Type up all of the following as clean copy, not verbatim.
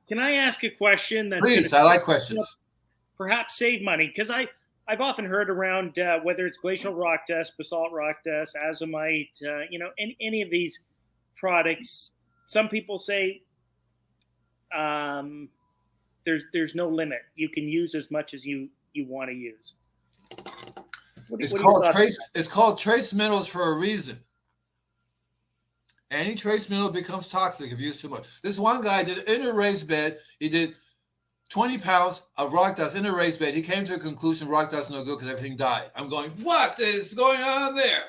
Can I ask a question that's Please, I like questions. Perhaps save money? Because I've often heard around whether it's glacial rock dust, basalt rock dust, azomite, any of these products. Some people say there's no limit. You can use as much as you want to use. It's called trace minerals for a reason. Any trace mineral becomes toxic if used too much. This one guy did in a raised bed. He did 20 pounds of rock dust in a raised bed. He came to a conclusion rock dust is no good because everything died. I'm going, what is going on there?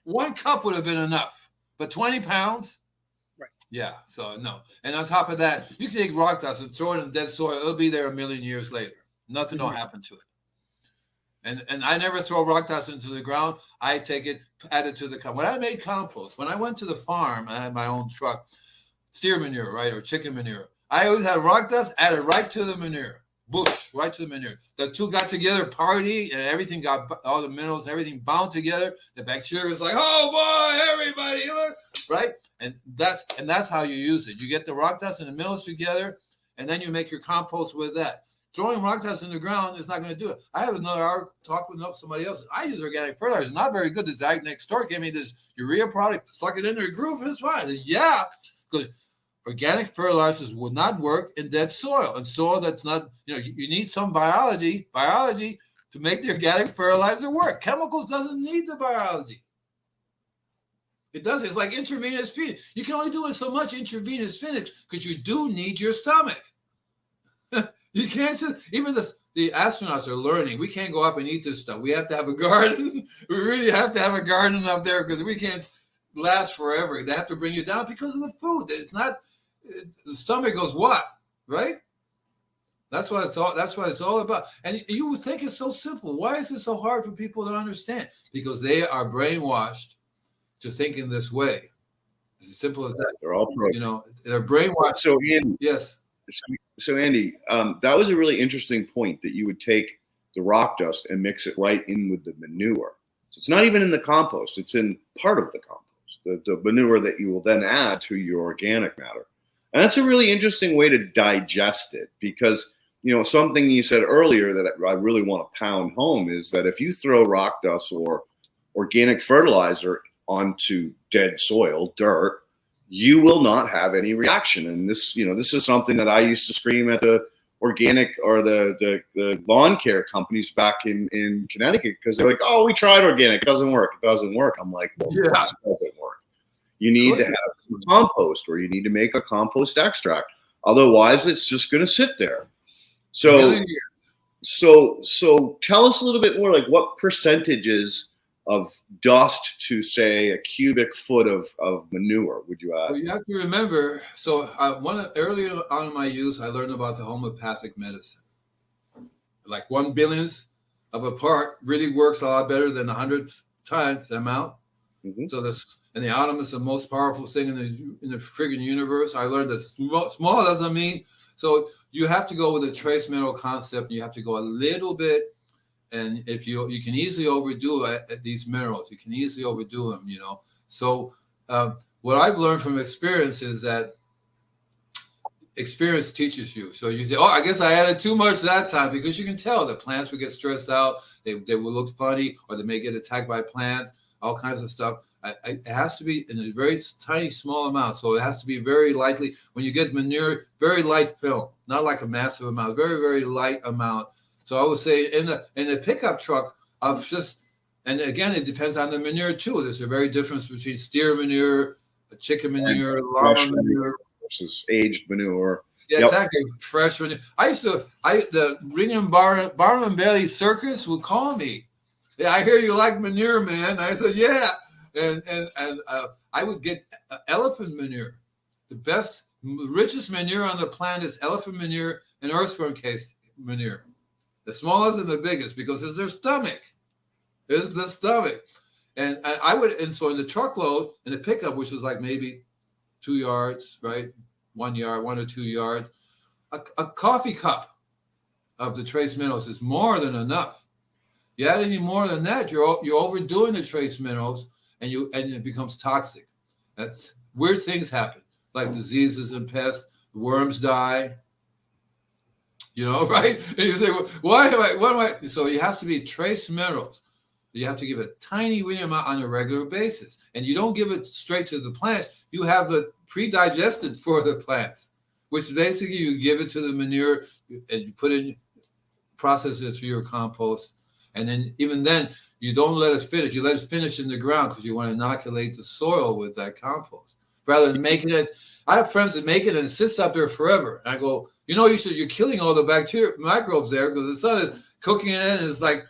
1 cup would have been enough, but 20 pounds? Right. Yeah, so no. And on top of that, you can take rock dust and throw it in dead soil. It'll be there a million years later. Nothing will happen to it. And I never throw rock dust into the ground. I take it, add it to the compost. When I made compost, when I went to the farm, I had my own truck, steer manure, right, or chicken manure. I always had rock dust, added right to the manure, bush, right to the manure. The two got together, party, and everything got, all the minerals, everything bound together. The bacteria was like, oh boy, everybody, look, right? And that's how you use it. You get the rock dust and the minerals together, and then you make your compost with that. Throwing rock dust in the ground is not going to do it. I had another hour talk with somebody else. I use organic fertilizer. Not very good. This guy next door gave me this urea product. Stuck it in their groove. It's fine. Said, yeah, because organic fertilizers would not work in dead soil. And soil that's not, you need some biology to make the organic fertilizer work. Chemicals doesn't need the biology. It doesn't. It's like intravenous feeding. You can only do it so much intravenous feeding because you do need your stomach. You can't just, even the astronauts are learning. We can't go up and eat this stuff. We have to have a garden. We really have to have a garden up there because we can't last forever. They have to bring you down because of the food. It's not, the stomach goes what, right? That's what it's all about. And you would think it's so simple. Why is it so hard for people to understand? Because they are brainwashed to think in this way. It's as simple as that. They're all they're brainwashed. So Andy, yes. So Andy, that was a really interesting point that you would take the rock dust and mix it right in with the manure. So it's not even in the compost; it's in part of the compost, the manure that you will then add to your organic matter. And that's a really interesting way to digest it because something you said earlier that I really want to pound home is that if you throw rock dust or organic fertilizer onto dead soil, dirt, you will not have any reaction. And this is something that I used to scream at the organic or the lawn care companies back in Connecticut because they're like, oh, we tried organic, it doesn't work. I'm like, well, yeah, it doesn't work. You need to have some compost or you need to make a compost extract. Otherwise, it's just going to sit there. So tell us a little bit more, like what percentages of dust to, say, a cubic foot of manure would you add? Well, you have to remember, earlier on in my use, I learned about the homeopathic medicine. Like 1 billionth of a part really works a lot better than 100 times the amount. Mm-hmm. So and the atom is the most powerful thing in the friggin' universe. I learned that small doesn't mean, so you have to go with a trace mineral concept. You have to go a little bit. And if you can easily overdo these minerals, you can easily overdo them, So what I've learned from experience is that experience teaches you. So you say, oh, I guess I added too much that time because you can tell the plants will get stressed out. They will look funny or they may get attacked by plants, all kinds of stuff. It has to be in a very tiny, small amount. So it has to be very lightly. When you get manure, very light film, not like a massive amount, very, very light amount. So I would say in a pickup truck of just, and again, it depends on the manure too. There's a very difference between steer manure, chicken manure, llama manure versus aged manure. Yeah, yep. Exactly. Fresh manure. The Ringham Barnum and Bailey Circus would call me. Yeah, I hear you like manure, man. I said, yeah. And I would get elephant manure. The best, richest manure on the planet is elephant manure and earthworm case manure. The smallest and the biggest, because it's their stomach. It's the stomach. And so in the truckload, in the pickup, which was like maybe 2 yards, right? 1 yard, 1 or 2 yards, a coffee cup of the trace minerals is more than enough. You add any more than that, you're overdoing the trace minerals and it becomes toxic. That's weird things happen, like diseases and pests, worms die, right? And you say, well, what am I? So it has to be trace minerals. You have to give a tiny weeny amount on a regular basis. And you don't give it straight to the plants. You have it pre-digested for the plants, which basically you give it to the manure and you put in, process it through your compost. And then even then, you don't let it finish. You let it finish in the ground because you want to inoculate the soil with that compost. Rather than making it, I have friends that make it and it sits up there forever. And I go, you're killing all the bacteria, microbes there because the sun is cooking it in. And it's like,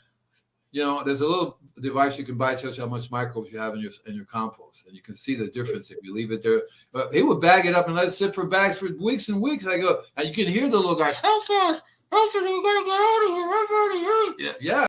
there's a little device you can buy to tell you how much microbes you have in your compost, and you can see the difference if you leave it there. But he would bag it up and let it sit for bags for weeks and weeks. I go, and you can hear the little guys, help us, we gotta get out of here, yeah.